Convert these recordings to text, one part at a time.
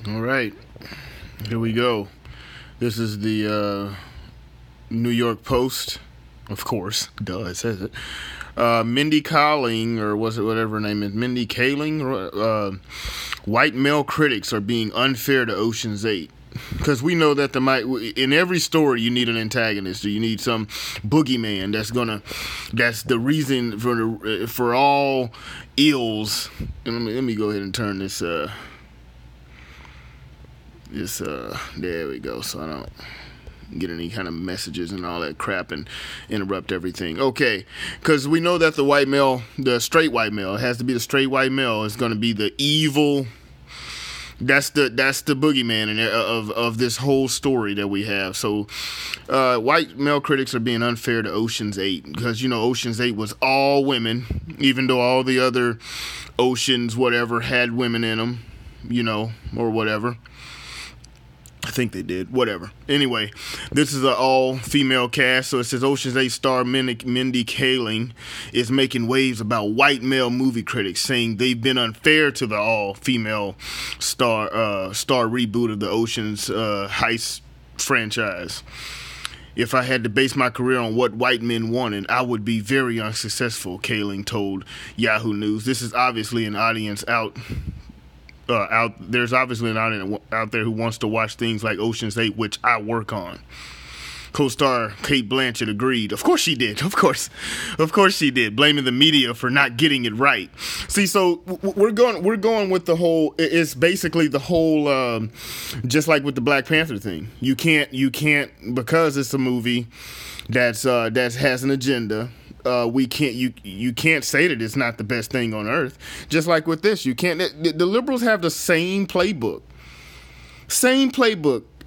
All right, here we go. This is the New York Post, of course. Duh, it says it. Mindy Kaling, or was it whatever her name is, Mindy Kaling? White male critics are being unfair to Ocean's 8. Because we know that in every story you need an antagonist, or you need some boogeyman that's the reason for all ills. And let me go ahead and turn this there we go, so I don't get any kind of messages and all that crap and interrupt everything. Okay, because we know that the straight white male, it has to be the straight white male, is going to be the evil. That's the boogeyman of this whole story that we have. So white male critics are being unfair to Ocean's 8 because, Ocean's 8 was all women, even though all the other Oceans whatever had women in them, or whatever. I think they did. Whatever. Anyway, this is an all-female cast. So it says Ocean's 8 star Mindy Kaling is making waves about white male movie critics, saying they've been unfair to the all-female star reboot of the Ocean's heist franchise. If I had to base my career on what white men wanted, I would be very unsuccessful, Kaling told Yahoo News. This is obviously an audience there's obviously an audience out there who wants to watch things like Ocean's 8, which I work on. Co-star Kate Blanchett agreed. Of course she did. Of course she did. Blaming the media for not getting it right. See, so we're going with the whole. It's basically the whole, just like with the Black Panther thing. You can't because it's a movie that has an agenda. You can't say that it's not the best thing on earth. Just like with this, you can't. The liberals have the same playbook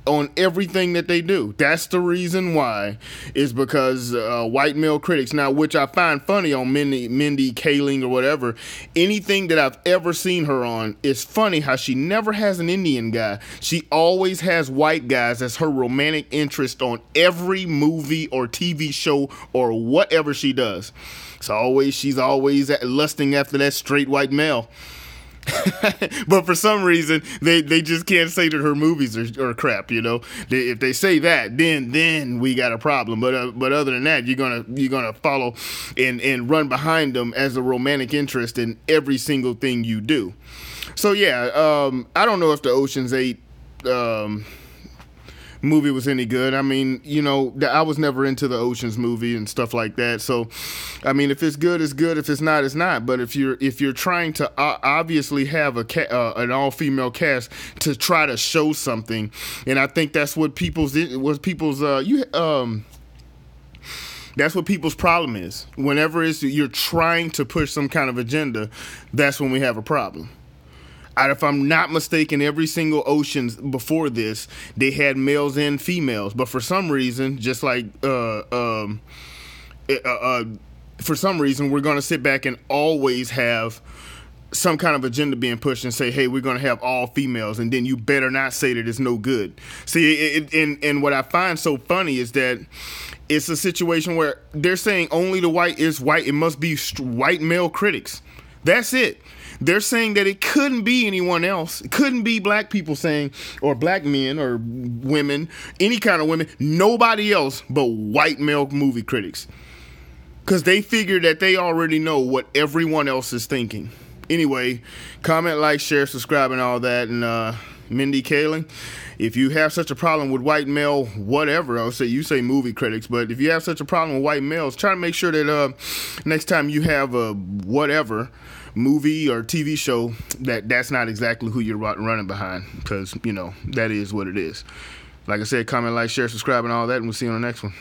on everything that they do. That's the reason why, is because white male critics, now, which I find funny on Mindy Kaling or whatever, anything that I've ever seen her on, is funny how she never has an Indian guy. She always has white guys as her romantic interest on every movie or TV show or whatever she does. She's always lusting after that straight white male. But for some reason they just can't say that her movies are crap. If they say that, then we got a problem. But other than that, you're gonna follow and run behind them as a romantic interest in every single thing you do. So yeah, I don't know if the Ocean's 8 movie was any good. I mean, I was never into the Ocean's movie and stuff like that. So, I mean, if it's good, it's good. If it's not, it's not. But if you're trying to obviously have an all-female cast to try to show something, and I think that's what people's problem is. Whenever you're trying to push some kind of agenda, that's when we have a problem. If I'm not mistaken, every single Oceans before this, they had males and females. But for some reason, just like for some reason, we're going to sit back and always have some kind of agenda being pushed and say, hey, we're going to have all females, and then you better not say that it's no good. See, and what I find so funny is that it's a situation where they're saying only the white is white. It must be white male critics. That's it. They're saying that it couldn't be anyone else. It couldn't be black people saying, or black men or women, any kind of women, nobody else but white male movie critics. Because they figure that they already know what everyone else is thinking. Anyway, comment, like, share, subscribe, and all that. And Mindy Kaling, if you have such a problem with white male, whatever, you say movie critics, but if you have such a problem with white males, try to make sure that next time you have a whatever movie or TV show, that's not exactly who you're running behind, because that is what it is. Like I said, comment, like, share, subscribe, and all that, and we'll see you on the next one.